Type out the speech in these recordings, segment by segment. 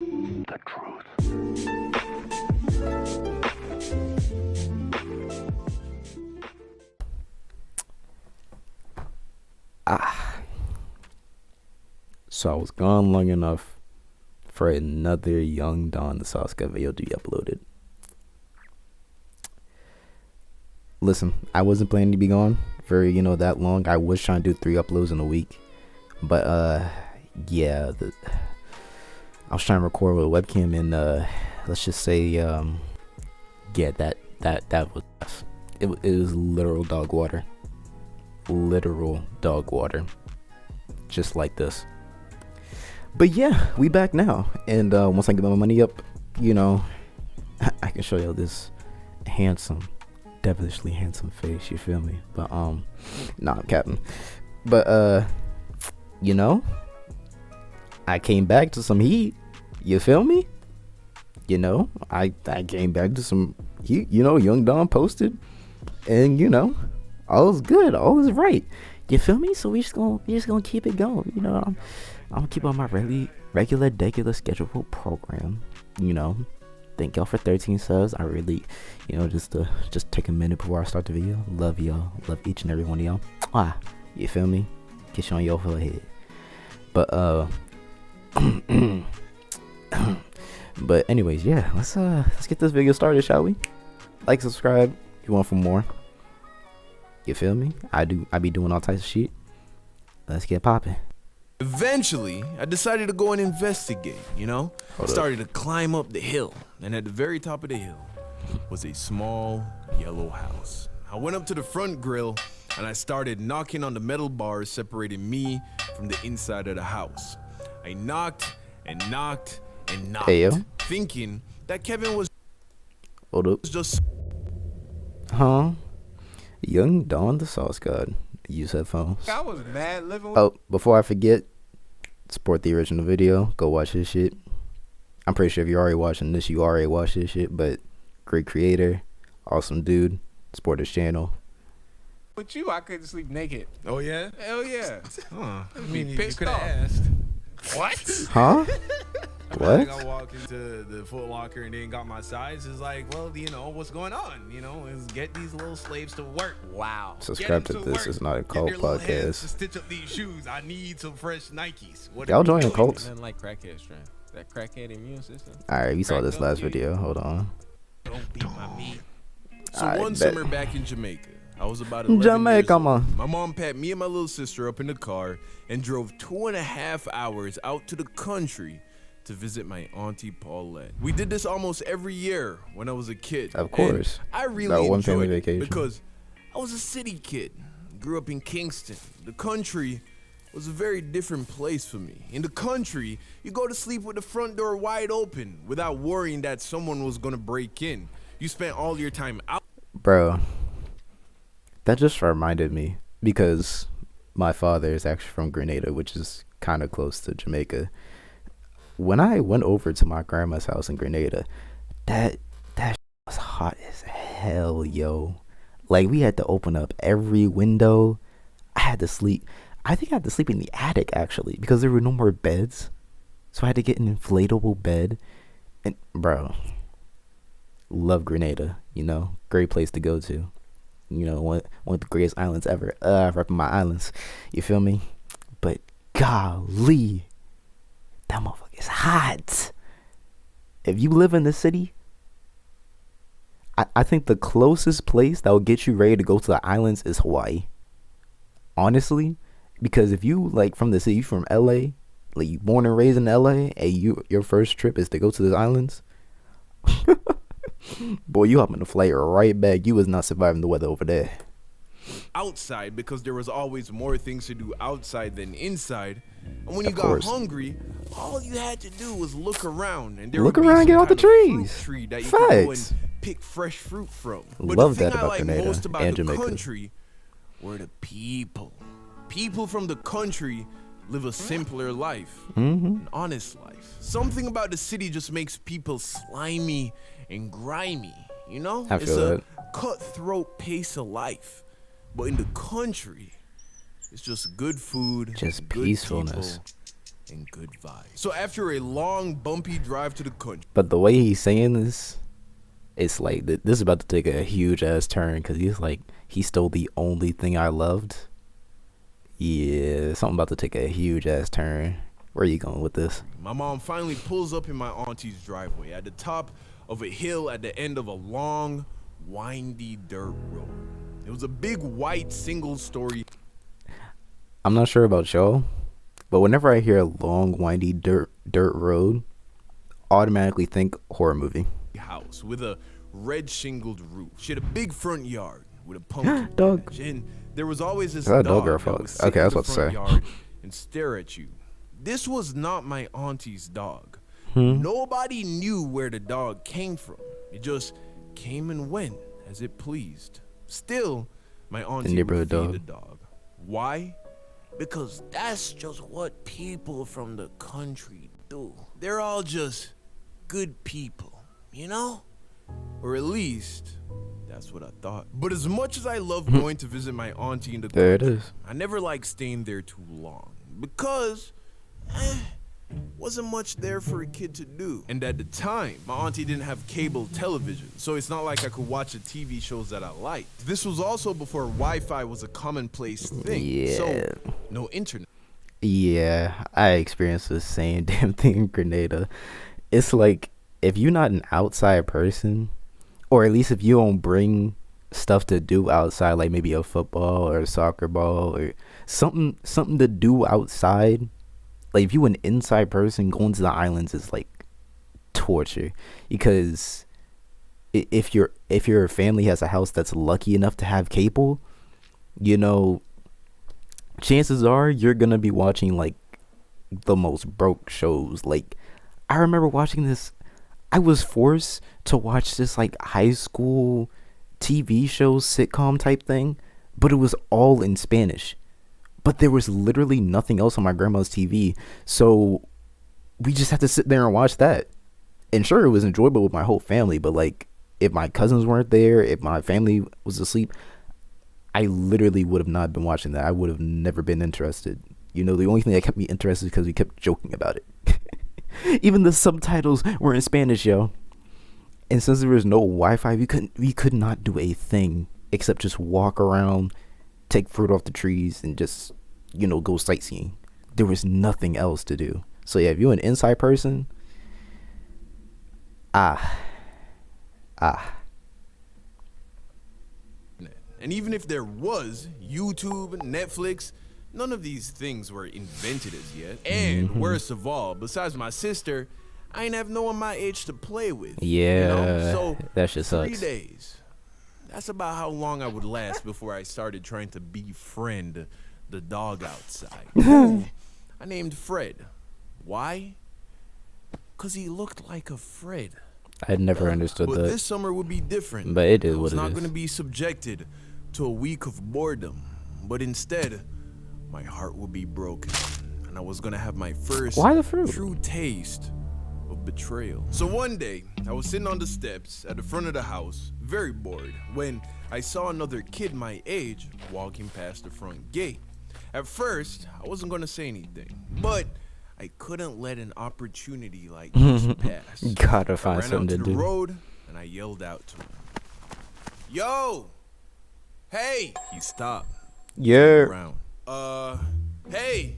The truth. So I was gone long enough for another Young Don the Sauce Guy video to be uploaded. Listen, I wasn't planning to be gone for that long. I was trying to do 3 uploads in a week, but yeah, I was trying to record with a webcam, and let's just say yeah, that was it was literal dog water, just like this. But yeah, we back now, and once I get my money up, I can show you this handsome, devilishly handsome face. You feel me? But nah, I'm capping. But I came back to some heat. You feel me? I came back to some heat. Young Don posted, and all is good, all is right. You feel me? So we just gonna keep it going. I'm gonna keep on my regular scheduled program. Thank y'all for 13 subs. I really, just take a minute before I start the video. Love y'all. Love each and every one of y'all. You feel me? Get you on your forehead. But but anyways, yeah. Let's get this video started, shall we? Like, subscribe if you want for more. You feel me? I be doing all types of shit. Let's get popping. Eventually, I decided to go and investigate, Started to climb up the hill, and at the very top of the hill was a small yellow house. I went up to the front grill, and I started knocking on the metal bars separating me from the inside of the house. I knocked and knocked and knocked, hey, yo. thinking that Kevin was just... Huh? Young Don the Sauce God. Use headphones. I was mad living with... Oh, before I forget, support the original video. Go watch this shit. I'm pretty sure if you're already watching this, you already watched this shit. But great creator, awesome dude. Support his channel. With you, I couldn't sleep naked. Oh, yeah? Hell yeah. Huh. I mean, you pissed could have off. asked. What? Huh? What? I walked into the Foot Locker and then got my size. It's like, well, what's going on? Is get these little slaves to work. Wow. Subscribe to this. It's not a cult podcast. To stitch up these shoes. I need some fresh Nikes. Y'all joining cults? Nothing like crackhead strength. That crackhead immune system. Alright, we saw this last video. Hold on. Don't beat my meat. So one bet. summer back in Jamaica, I was about 11 Jamaica, years old. man. My mom packed me and my little sister up in the car and drove 2.5 hours out to the country to visit my auntie Paulette. We did this almost every year when I was a kid. Of course. And I That really one family enjoyed it vacation. because I was a city kid. Grew up in Kingston. The country was a very different place for me. In the country, you go to sleep with the front door wide open without worrying that someone was gonna break in. You spent all your time out. Bro, that just reminded me, because my father is actually from Grenada, which is kind of close to Jamaica. When I went over to my grandma's house in Grenada, that was hot as hell, yo. Like, we had to open up every window. I think I had to sleep in the attic, actually, because there were no more beds. So I had to get an inflatable bed. And bro, love Grenada, great place to go to. One of the greatest islands ever. Repping my islands. You feel me? But golly, that motherfucker is hot. If you live in the city, I think the closest place that will get you ready to go to the islands is Hawaii. Honestly, because if you from the city, you from LA, like you born and raised in LA, and your first trip is to go to the islands, boy, you hop in the flight right back. You was not surviving the weather over there. Outside because there was always more things to do outside than inside. And when you Of got course. hungry, all you had to do was look around, and there Look would be around, some get off the kind of fruit trees. tree that you could go and Facts. pick fresh fruit from. But Love the thing that I about like Grenada most about and the Jamaica. country were the people. People from the country live a simpler life, an honest life. Something about the city just makes people slimy and grimy, I It's feel a that. cutthroat pace of life. But in the country, it's just good food, Just good peacefulness. people, and good vibes. So after a long, bumpy drive to the country, But the way he's saying this, it's like this is about to take a huge ass turn because he's like he stole the only thing I loved. Yeah, something about to take a huge ass turn. Where are you going with this? my mom finally pulls up in my auntie's driveway at the top of a hill at the end of a long, windy dirt road. It was a big white single-story I'm not sure about y'all, but whenever I hear a long, windy dirt road, automatically think horror movie. house with a red shingled roof. She had a big front yard with a pumpkin Dog. patch, and there was always this Is that a dog dog or a that fox? would sit Okay, in I was the about to front say. yard and stare at you. This was not my auntie's dog. Hmm? Nobody knew where the dog came from. It just came and went as it pleased. Still, my auntie would neighborhood feed dog. the dog. Why? Because that's just what people from the country do. They're all just good people, you know? Or at least, that's what I thought. But as much as I love going to visit my auntie in the There it country, is. I never liked staying there too long. Because, wasn't much there for a kid to do. And at the time, my auntie didn't have cable television, so it's not like I could watch the TV shows that I liked. This was also before Wi-Fi was a commonplace thing. Yeah. So, no internet. Yeah, I experienced the same damn thing in Grenada. It's like if you're not an outside person, or at least if you don't bring stuff to do outside, like maybe a football or a soccer ball or something to do outside. Like if you an inside person, going to the islands is like torture because if your family has a house that's lucky enough to have cable, you know, chances are you're gonna be watching like the most broke shows. Like I remember watching this, I was forced to watch this like high school TV show sitcom type thing, but it was all in Spanish. But there was literally nothing else on my grandma's TV, so we just had to sit there and watch that. And sure, it was enjoyable with my whole family, but like if my cousins weren't there, if my family was asleep, I literally would have not been watching that. I would have never been interested. You know, the only thing that kept me interested is because we kept joking about it. Even the subtitles were in Spanish, yo. And since there was no Wi-Fi, we could not do a thing except just walk around, take fruit off the trees, and just, you know, go sightseeing. There was nothing else to do. So yeah, if you're an inside person, And even if there was YouTube, Netflix, none of these things were invented as yet. And worst of all, besides my sister, I ain't have no one my age to play with. Yeah, So that shit 3 sucks. days. That's about how long I would last before I started trying to befriend the dog outside. I named Fred. Why? Because he looked like a Fred. I had never understood But that. this summer would be different. But it is I was what it not is. going to be subjected to a week of boredom, but instead, my heart would be broken, and I was going to have my first Why the fruit? true taste of betrayal. So one day, I was sitting on the steps at the front of the house, very bored, when I saw another kid my age walking past the front gate. At first, I wasn't going to say anything, but I couldn't let an opportunity like this pass. Gotta I find ran out something to to the do. road and I yelled out to him, "Yo, hey!" He stopped. Yeah. Around. Hey,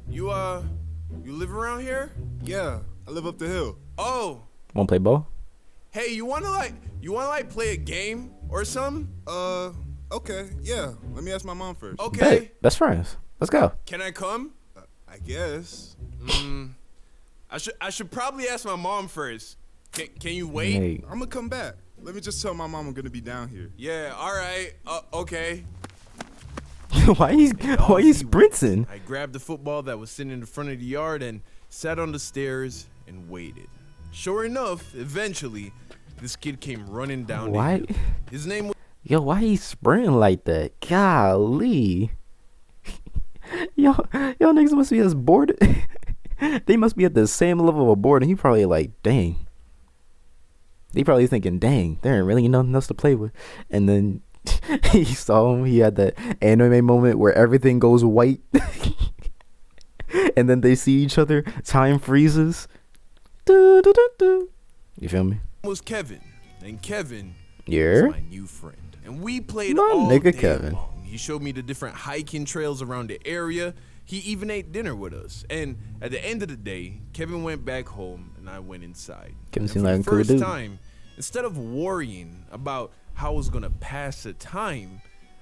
you live around here? Yeah, I live up the hill. Oh, Wanna play ball? hey, you wanna play a game or something? Okay, yeah. Let me ask my mom first. Okay. Bet. Best friends. Let's go. Can I come? I guess. I should probably ask my mom first. Can you wait? Hey, I'm gonna come back. Let me just tell my mom I'm gonna be down here. Yeah. All right. Okay. why you sprinting? I grabbed the football that was sitting in the front of the yard and sat on the stairs and waited. Sure enough, eventually, this kid came running down the Why? hill. His name was Yo, why he sprinting like that? Golly. Yo niggas must be as bored. They must be at the same level of bored, and he probably like, dang. They probably thinking, dang, there ain't really nothing else to play with. And then he saw him. He had that anime moment where everything goes white, and then they see each other, time freezes. Do, do, do, do. You feel me? Was Kevin, and Kevin Yeah. was my new friend. And we played My all nigga day Kevin. long. He showed me the different hiking trails around the area. He even ate dinner with us. And at the end of the day, Kevin went back home and I went inside. Kevin And seemed for like the a cool first dude. time, instead of worrying about how I was gonna pass the time,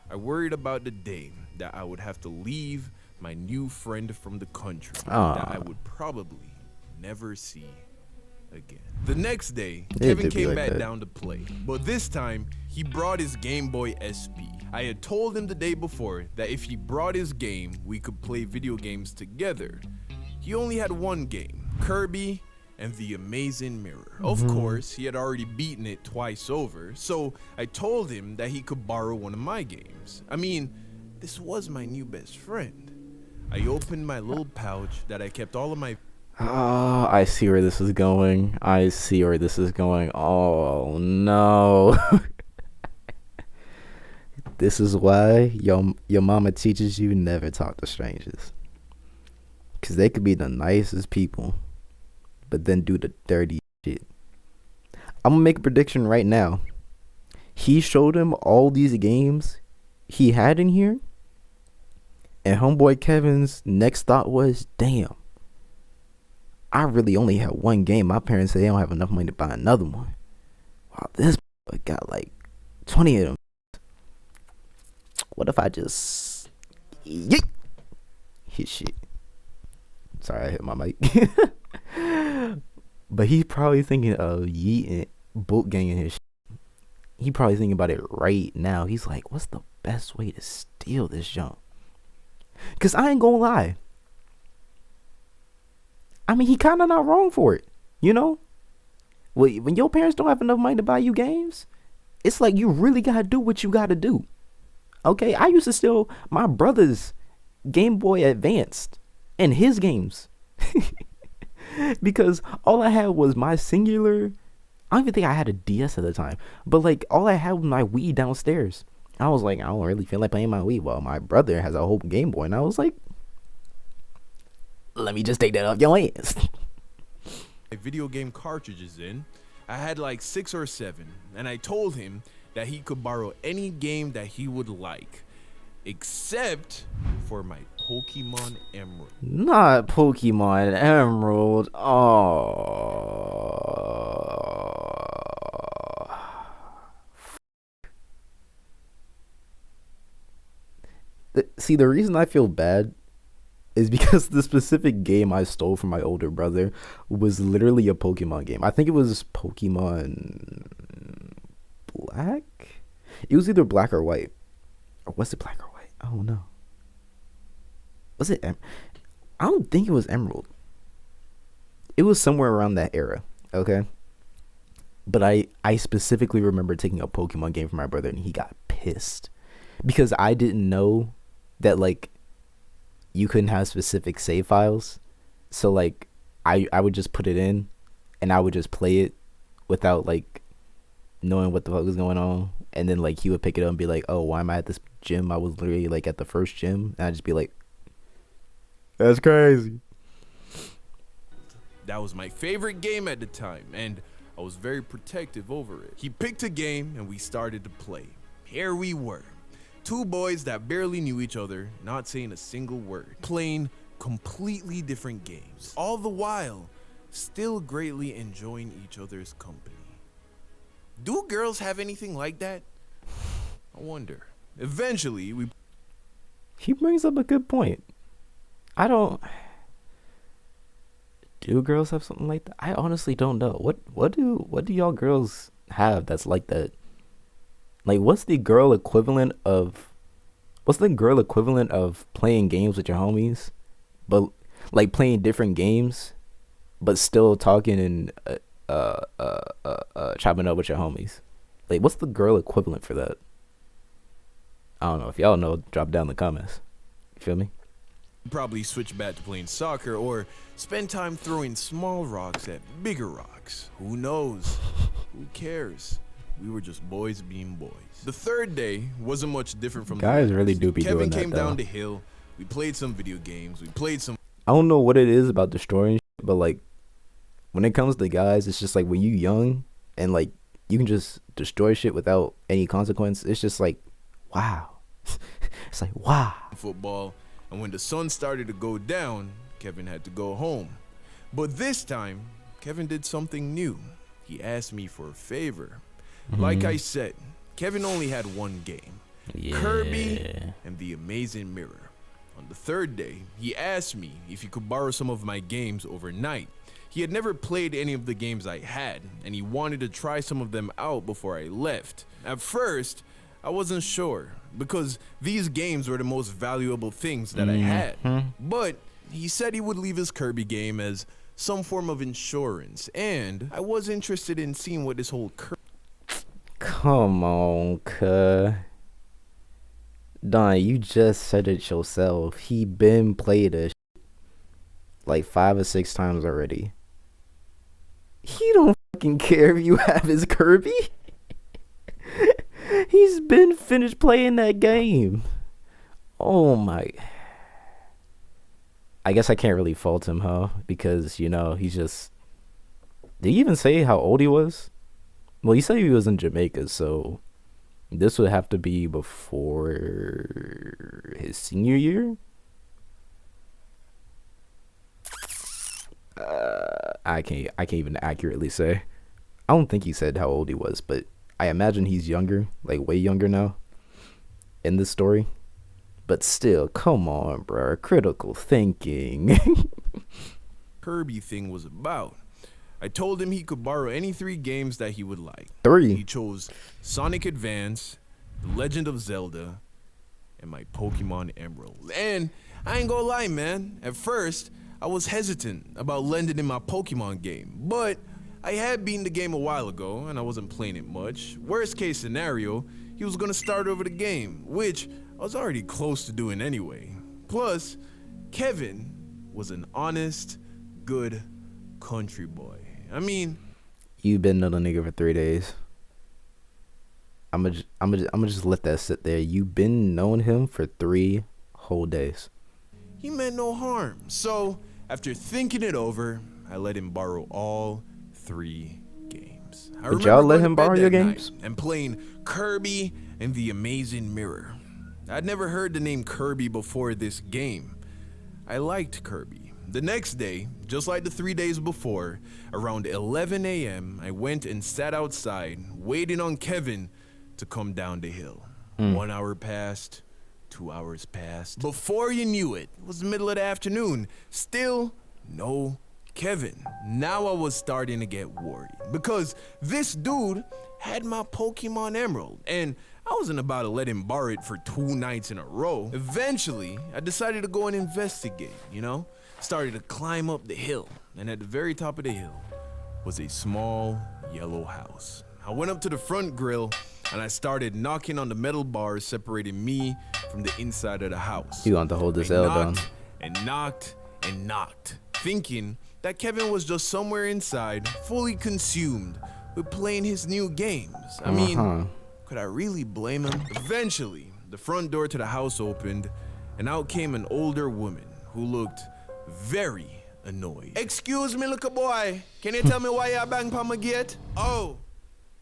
I worried about the day that I would have to leave my new friend from the country that I would probably never see again. The next day, Kevin did be came like back that. down to play, but this time he brought his Game Boy SP. I had told him the day before that if he brought his game, we could play video games together. He only had one game, Kirby and the Amazing Mirror. Of course, he had already beaten it twice over, so I told him that he could borrow one of my games. I mean, this was my new best friend. I opened my little pouch that I kept all of my Oh, I see where this is going. I see where this is going. Oh no. This is why your mama teaches you never talk to strangers. Cause they could be the nicest people, but then do the dirty shit. I'm gonna make a prediction right now. He showed him all these games he had in here, and homeboy Kevin's next thought was, damn, I really only have one game. My parents say they don't have enough money to buy another one. Wow, this got like 20 of them. What if I just yeet his shit? Sorry, I hit my mic. But he's probably thinking of yeeting, boot ganging his shit. He probably thinking about it right now. He's like, what's the best way to steal this junk? Cause I ain't gonna lie. I mean, he kind of not wrong for it, you know? When your parents don't have enough money to buy you games, it's like you really got to do what you got to do. Okay, I used to steal my brother's Game Boy Advanced and his games. Because all I had was my singular, I don't even think I had a DS at the time, but like all I had was my Wii downstairs. I was like, I don't really feel like playing my Wii. Well, my brother has a whole Game Boy, and I was like, let me just take that off your hands. video game cartridges in. I had like 6 or 7, and I told him that he could borrow any game that he would like, except for my Pokemon Emerald. Not Pokemon Emerald. Oh. See, the reason I feel bad is because the specific game I stole from my older brother was literally a Pokemon game. I think it was Pokemon Black? It was either black or white. Or was it black or white? I don't know. Was it? I don't think it was Emerald. It was somewhere around that era. Okay. But I specifically remember taking a Pokemon game from my brother, and he got pissed because I didn't know that like you couldn't have specific save files. So like I would just put it in and I would just play it without like knowing what the fuck was going on. And then like he would pick it up and be like, oh, why am I at this gym? I was literally like at the first gym. And I'd just be like, that's crazy. That was my favorite game at the time, and I was very protective over it. He picked a game and we started to play. Here we were, 2 boys that barely knew each other, not saying a single word, playing completely different games, all the while still greatly enjoying each other's company. Do girls have anything like that? I wonder. Eventually, He brings up a good point. Do girls have something like that? I honestly don't know. What do y'all girls have that's like that? Like, what's the girl equivalent of playing games with your homies, but like playing different games, but still talking and chopping up with your homies? Like, what's the girl equivalent for that? I don't know. If y'all know, drop down in the comments. You feel me? probably switch back to playing soccer or spend time throwing small rocks at bigger rocks. Who knows? Who cares? We were just boys being boys. The third day wasn't much different from Guys the really last. do be Kevin doing that, came though. down the hill. We played some video games. We played some. I don't know what it is about destroying shit, but like when it comes to guys, it's just like when you young and like you can just destroy shit without any consequence. It's just like, wow. It's like, wow. Football, and when the sun started to go down, Kevin had to go home. But this time, Kevin did something new. He asked me for a favor. Like I said, Kevin only had one game, Kirby and the Amazing Mirror. On the third day, he asked me if he could borrow some of my games overnight. He had never played any of the games I had, and he wanted to try some of them out before I left. At first, I wasn't sure, because these games were the most valuable things that I had. But he said he would leave his Kirby game as some form of insurance, and I was interested in seeing what this whole Come on, cuh. Don, you just said it yourself. He been played this like 5 or 6 times already. He don't fucking care if you have his Kirby. He's been finished playing that game. Oh my. I guess I can't really fault him, huh? Because, you know, he's just... Did he even say how old he was? Well, he said he was in Jamaica, so this would have to be before his senior year? I can't even accurately say. I don't think he said how old he was, but I imagine he's younger, like way younger now in this story. But still, come on, bro. Critical thinking. Kirby thing was about. I told him he could borrow any 3 games that he would like. 3. He chose Sonic Advance, The Legend of Zelda, and my Pokemon Emerald. And I ain't gonna lie, man. At first, I was hesitant about lending him my Pokemon game, but I had beaten the game a while ago and I wasn't playing it much. Worst case scenario, he was gonna start over the game, which I was already close to doing anyway. Plus, Kevin was an honest, good country boy. I mean, You been knowing a nigga for 3 days. I'ma just let that sit there. You been knowing him for 3 whole days. he meant no harm. So, after thinking it over, I let him borrow all 3 games. I Would y'all remember let going to him bed borrow your that night games? and playing Kirby and the Amazing Mirror. I'd never heard the name Kirby before this game. I liked Kirby. The next day, just like the 3 days before, around 11 a.m., I went and sat outside, waiting on Kevin to come down the hill. 1 hour passed, 2 hours passed. Before you knew it, it was the middle of the afternoon. Still no Kevin. Now I was starting to get worried because this dude had my Pokemon Emerald, and I wasn't about to let him borrow it for 2 nights in a row. Eventually, I decided to go and investigate, you know? Started to climb up the hill, and at the very top of the hill was a small yellow house. I went up to the front grill, and I started knocking on the metal bars separating me from the inside of the house. You want to hold this I L down. knocked and knocked and knocked, thinking that Kevin was just somewhere inside, fully consumed with playing his new games. I mean, could I really blame him? Eventually, the front door to the house opened, and out came an older woman who looked very annoyed. Excuse me, little boy. Can you tell me why you bang on my gate? Oh,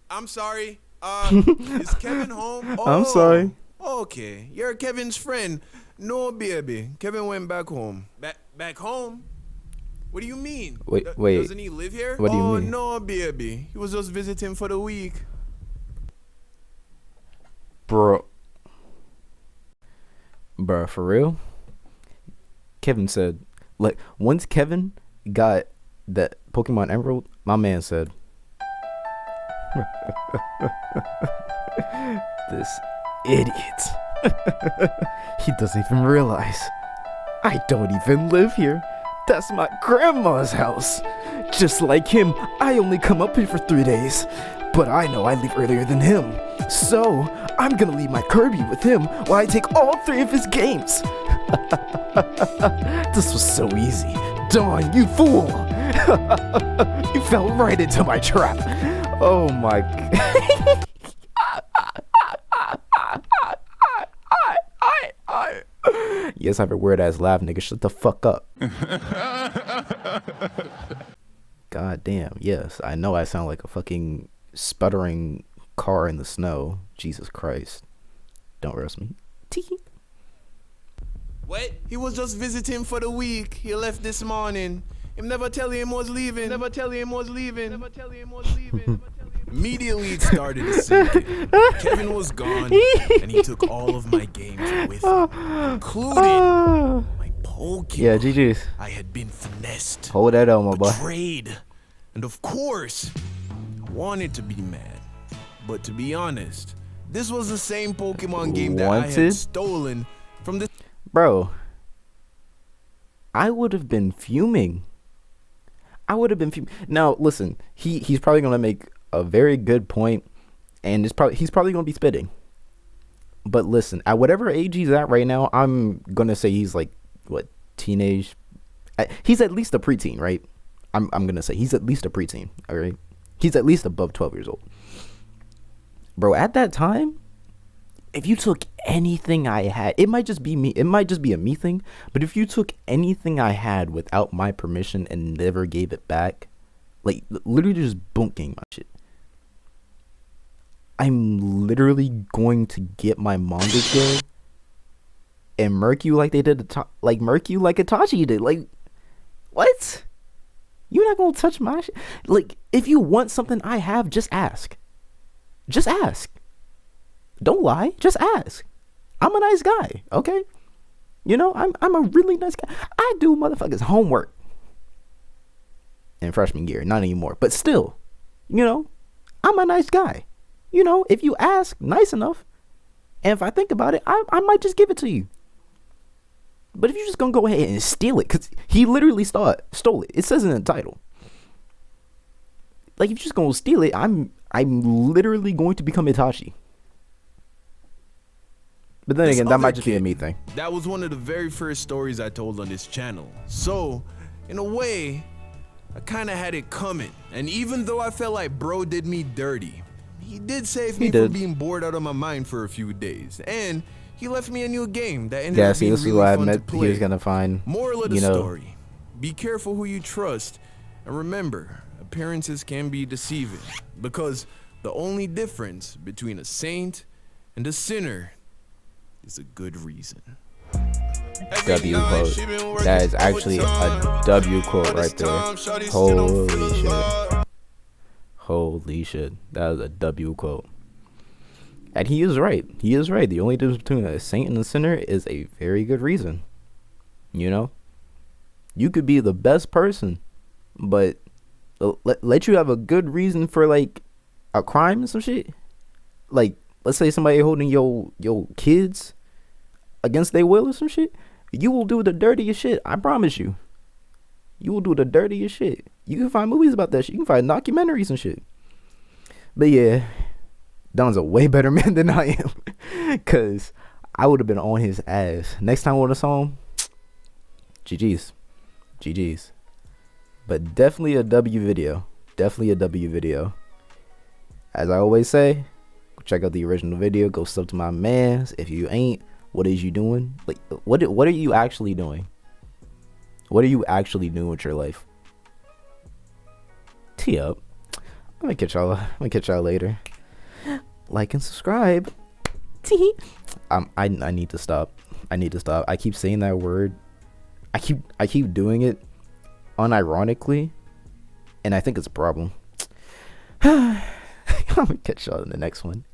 I'm sorry. Is Kevin home? Oh, I'm sorry. Okay, you're Kevin's friend. No, baby. Kevin went back home. Back home? What do you mean? Wait. Doesn't he live here? What do you Oh, mean? no, baby. He was just visiting for the week. Bro, for real? Kevin said, like, once Kevin got that Pokemon Emerald, my man said, this idiot. He doesn't even realize I don't even live here. That's my grandma's house. Just like him, I only come up here for 3 days. But I know I leave earlier than him. So, I'm gonna leave my Kirby with him while I take all 3 of his games. This was so easy. Dawn, you fool! You fell right into my trap. Oh my god. Yes, I have a weird ass laugh, nigga. Shut the fuck up. God damn. Yes, I know I sound like a fucking sputtering car in the snow. Jesus Christ. Don't roast me. Tee. What? He was just visiting for the week. He left this morning. Him never tell him was leaving. Never tell him was leaving. Never tell him was leaving. Immediately it started to sink in. Kevin was gone, and he took all of my games with him, including my Pokemon. Yeah, GG's. I had been finessed, Hold that on, my boy. betrayed, and of course, I wanted to be mad. But to be honest, this was the same Pokemon game that I had stolen from the... Bro, I would have been fuming. Now, listen, he's probably gonna make a very good point, and he's probably gonna be spitting. But listen, at whatever age he's at right now, I'm gonna say he's like what, teenage? He's at least a preteen, right? I'm gonna say he's at least a preteen. All right, he's at least above 12 years old. Bro, at that time, if you took anything I had, it might just be me. It might just be a me thing. But if you took anything I had without my permission and never gave it back, like literally just bunking my shit, I'm literally going to get my manga killed and murk you like they did, murk you like Itachi did. Like, what? You're not gonna touch my shit? Like, if you want something I have, just ask. Just ask. Don't lie. Just ask. I'm a nice guy, okay? You know, I'm a really nice guy. I do motherfuckers' homework in freshman year, not anymore, but still, you know, I'm a nice guy. You know, if you ask nice enough, and if I think about it, I might just give it to you. But if you're just gonna go ahead and steal it, because he literally stole it. It says in the title. Like, if you're just gonna steal it, I'm literally going to become Itachi. But then again, that might just be a me thing. That was one of the very first stories I told on this channel. So, in a way, I kind of had it coming. And even though I felt like bro did me dirty, he did save me from being bored out of my mind for a few days. And he left me a new game that ended up being really fun to play. He was gonna find, moral of the story: be careful who you trust, and remember, appearances can be deceiving, because the only difference between a saint and a sinner is a good reason. W quote. That is actually a W quote right there. Holy shit. Holy shit. That is a W quote. And he is right. He is right. The only difference between a saint and a sinner is a very good reason. You know? You could be the best person, but let you have a good reason for, like, a crime and some shit. Like, let's say somebody holding your kids against their will or some shit. You will do the dirtiest shit. I promise you. You will do the dirtiest shit. You can find movies about that shit. You can find documentaries and shit. But yeah, Don's a way better man than I am. Because I would have been on his ass. Next time I want a song, GG's. GG's. But definitely a W video. Definitely a W video. As I always say, check out the original video. Go sub to my mans. If you ain't, what is you doing? Like, what are you actually doing? What are you actually doing with your life? Tee up. I'm gonna catch y'all later. Like and subscribe. Tee. I need to stop. I keep saying that word. I keep doing it unironically, and I think it's a problem. I'm gonna catch y'all in the next one.